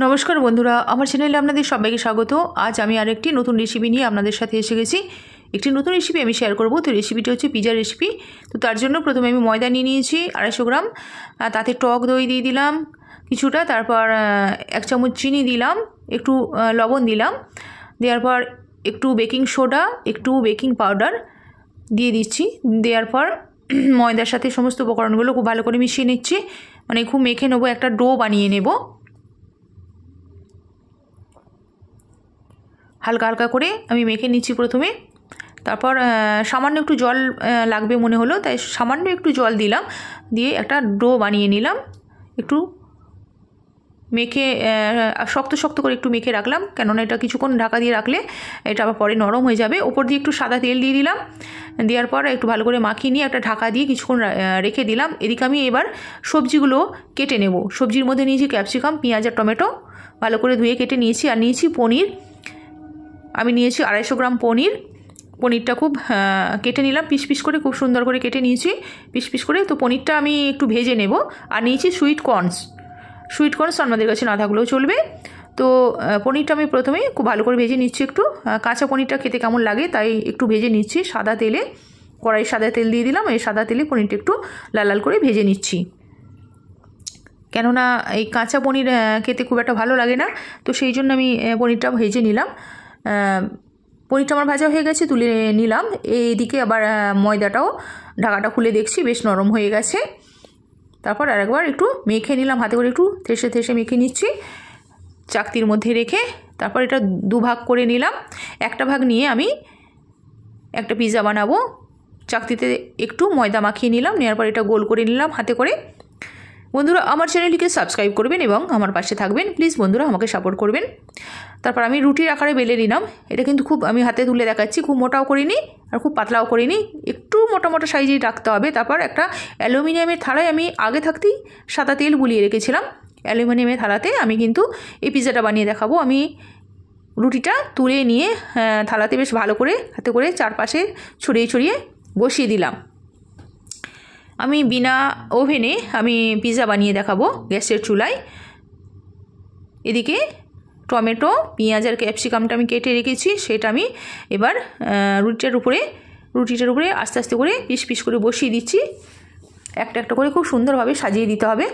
নমস্কার বন্ধুরা, আমার চ্যানেলে আপনাদের সবাইকে স্বাগত। আজ আমি আরেকটি নতুন রেসিপি নিয়ে আপনাদের সাথে এসে গেছি। একটি নতুন রেসিপি আমি শেয়ার করব। তো রেসিপিটি হচ্ছে পিৎজা রেসিপি। তো তার জন্য প্রথমে আমি ময়দা নিয়ে নিয়েছি 250 গ্রাম, তাতে টক দই দিয়ে দিলাম কিছুটা, তারপর 1 চামচ চিনি দিলাম, একটু লবণ দিলাম, দেওয়ার পর একটু বেকিং সোডা, একটু বেকিং পাউডার দিয়ে দিচ্ছি। দেওয়ার পর ময়দার সাথে সমস্ত উপকরণগুলো খুব ভালো করে মিশিয়ে নিচ্ছি, মানে খুব মেখে নেবো, একটা ডো বানিয়ে নেব। হালকা হালকা করে আমি মেখে নিচ্ছি প্রথমে। তারপর সামান্য একটু জল লাগবে মনে হলো, তাই সামান্য একটু জল দিলাম, দিয়ে একটা ডো বানিয়ে নিলাম। একটু মেখে শক্ত শক্ত করে একটু মেখে রাখলাম, কেননা এটা কিছুক্ষণ ঢাকা দিয়ে রাখলে এটা আবার পরে নরম হয়ে যাবে। ওপর দিয়ে একটু সাদা তেল দিয়ে দিলাম, দেওয়ার পর একটু ভালো করে মাখিয়ে নিয়ে একটা ঢাকা দিয়ে কিছুক্ষণ রেখে দিলাম। এদিকে আমি এবার সবজিগুলো কেটে নেব। সবজির মধ্যে নিয়েছি ক্যাপসিকাম, পেঁয়াজ আর টমেটো, ভালো করে ধুয়ে কেটে নিয়েছি। আর নিয়েছি পনির, আমি নিয়েছি 250 গ্রাম পনির। পনিরটা খুব কেটে নিলাম পিস পিস করে, খুব সুন্দর করে কেটে নিয়েছি পিস পিস করে। তো পনিরটা আমি একটু ভেজে নেব। আর নিয়েছি সুইট কর্নস আপনাদের কাছে না থাকলেও চলবে। তো পনিরটা আমি প্রথমেই খুব ভালো করে ভেজে নিচ্ছি। একটু কাঁচা পনিরটা খেতে কেমন লাগে তাই একটু ভেজে নিচ্ছি সাদা তেলে। কড়াই সাদা তেল দিয়ে দিলাম, এই সাদা তেলে পনিরটা একটু লাল লাল করে ভেজে নিচ্ছি, কেননা এই কাঁচা পনির খেতে খুব একটা ভালো লাগে না। তো সেই জন্য আমি পনিরটা ভেজে নিলাম। পনিরটা আমার ভাজা হয়ে গেছে, তুলে নিলাম। এইদিকে আবার ময়দাটাও ঢাকাটা খুলে দেখছি বেশ নরম হয়ে গেছে। তারপর আরেকবার একটু মেখে নিলাম, হাতে করে একটু থেসে থেসে মেখে নিচ্ছি চাকতির মধ্যে রেখে। তারপর এটা দুভাগ করে নিলাম। একটা ভাগ নিয়ে আমি একটা পিৎজা বানাবো। চাকতিতে একটু ময়দা মাখিয়ে নিলাম, নেওয়ার পর এটা গোল করে নিলাম হাতে করে। বন্ধুরা, আমার চ্যানেলটিকে সাবস্ক্রাইব করবেন এবং আমার পাশে থাকবেন। প্লিজ বন্ধুরা, আমাকে সাপোর্ট করবেন। তারপর আমি রুটির আকারে বেলে নিলাম। এটা কিন্তু খুব, আমি হাতে তুলে দেখাচ্ছি, খুব মোটাও করিনি আর খুব পাতলাও করিনি, একটু মোটা মোটা সাইজেই রাখতে হবে। তারপর একটা অ্যালুমিনিয়ামের থালায় আমি আগে থাকতেই সাদা তেল বুলিয়ে রেখেছিলাম। অ্যালুমিনিয়ামের থালাতে আমি কিন্তু এই পিৎজাটা বানিয়ে দেখাবো। আমি রুটিটা তুলে নিয়ে থালাতে বেশ ভালো করে হাতে করে চারপাশে ছড়িয়ে ছড়িয়ে বসিয়ে দিলাম। আমি বিনা ওভেনে আমি পিৎজা বানিয়ে দেখাবো গ্যাসের চুলায়। এদিকে টমেটো, পেঁয়াজ আর ক্যাপসিকামটা আমি কেটে রেখেছি, সেটা আমি এবার রুটিটার উপরে আস্তে আস্তে করে পিস পিস করে বসিয়ে দিচ্ছি। একটা একটা করে খুব সুন্দরভাবে সাজিয়ে দিতে হবে।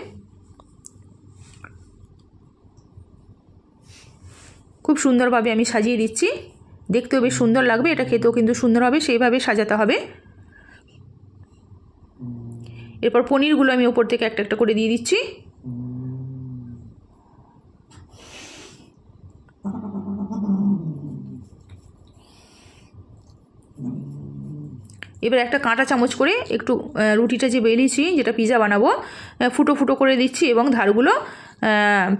খুব সুন্দরভাবে আমি সাজিয়ে দিচ্ছি, দেখতেও বেশ সুন্দর লাগবে, এটা খেতেও কিন্তু সুন্দর হবে, সেইভাবে সাজাতে হবে। এরপর পনিরগুলো আমি ওপর থেকে একটা একটা করে দিয়ে দিচ্ছি। এবার একটা কাঁটা চামচ করে একটু রুটিটা যে বেলিয়েছি, যেটা পিৎজা বানাবো, ফুটো ফুটো করে দিচ্ছি এবং ধারগুলো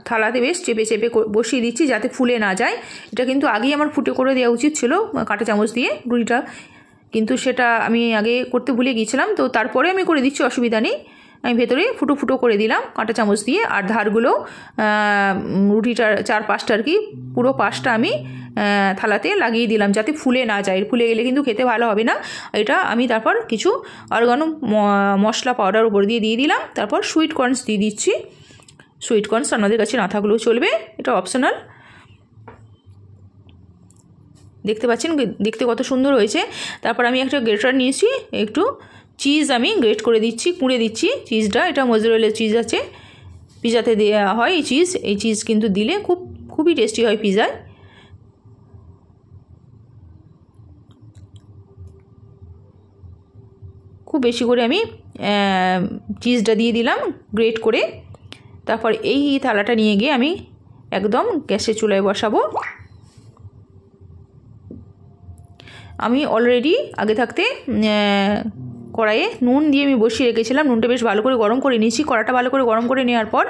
থালাতে বেশ চেপে চেপে বসিয়ে দিচ্ছি যাতে ফুলে না যায়। এটা কিন্তু আগেই আমার ফুটে করে দেওয়া উচিত ছিল কাঁটা চামচ দিয়ে রুটিটা, কিন্তু সেটা আমি আগে করতে ভুলে গিয়েছিলাম। তো তারপরে আমি করে দিচ্ছি, অসুবিধা নেই। আমি ভেতরে ফুটো ফুটো করে দিলাম কাঁটা চামচ দিয়ে। আর ধারগুলো রুটিটার চারপাশটা আর কি, পুরো পাশটা আমি থালাতে লাগিয়ে দিলাম যাতে ফুলে না যায়। ফুলে গেলে কিন্তু খেতে ভালো হবে না। এটা আমি তারপর কিছু অরগানো মশলা পাউডার উপর দিয়ে দিলাম। তারপর সুইট কর্নস দিয়ে দিচ্ছি। সুইট কর্নস আপনাদের কাছে না থাকলেও চলবে, এটা অপশনাল। দেখতে পাচ্ছেন দেখতে কত সুন্দর হয়েছে। তারপর আমি একটা গ্রেটার নিয়েছি, একটু চিজ আমি গ্রেট করে দিচ্ছি, কুড়ে দিচ্ছি চিজটা। এটা মোজারেলা চিজ আছে, পিৎজাতে দেওয়া হয় এই চিজ কিন্তু দিলে খুবই টেস্টি হয় পিৎজায়। খুব বেশি করে আমি চিজটা দিয়ে দিলাম গ্রেট করে। তারপর এই থালাটা নিয়ে গিয়ে আমি একদম গ্যাসের চুলায় বসাবো। আমি অলরেডি আগে থাকতে কড়াইয়ে নুন দিয়ে আমি বসিয়ে রেখেছিলাম। নুনটা বেশ ভালো করে গরম করে নিয়েছি। কড়াটা ভালো করে গরম করে নেওয়ার পর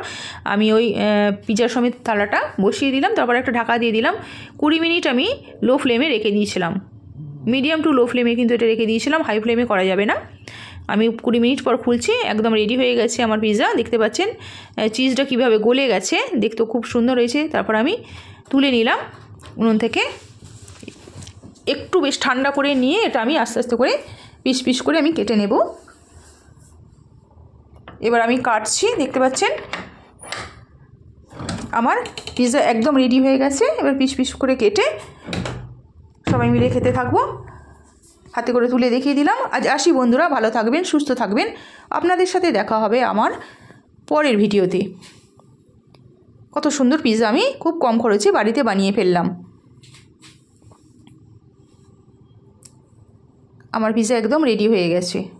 আমি ওই পিৎজা সমেত থালাটা বসিয়ে দিলাম। তারপর একটা ঢাকা দিয়ে দিলাম। 20 মিনিট আমি লো ফ্লেমে রেখে দিয়েছিলাম, মিডিয়াম টু লো ফ্লেমে কিন্তু এটা রেখে দিয়েছিলাম, হাই ফ্লেমে করা যাবে না। আমি 20 মিনিট পর খুলছি, একদম রেডি হয়ে গেছে আমার পিৎজা। দেখতে পাচ্ছেন চিজটা কীভাবে গলে গেছে, দেখতেও খুব সুন্দর হয়েছে। তারপর আমি তুলে নিলাম উনুন থেকে। একটু বেশ ঠান্ডা করে নিয়ে এটা আমি আস্তে আস্তে করে পিস পিস করে আমি কেটে নেব। এবার আমি কাটছি, দেখতে পাচ্ছেন। আমার পিৎজা একদম রেডি হয়ে গেছে। এবার পিস পিস করে কেটে সবাই মিলে খেতে থাকবো। হাতে করে তুলে দেখিয়ে দিলাম। আজ আসি বন্ধুরা, ভালো থাকবেন, সুস্থ থাকবেন। আপনাদের সাথে দেখা হবে আমার পরের ভিডিওতে। কত সুন্দর পিৎজা আমি খুব কম খরচে বাড়িতে বানিয়ে ফেললাম। আমার পিৎজা একদম রেডি হয়ে গেছে।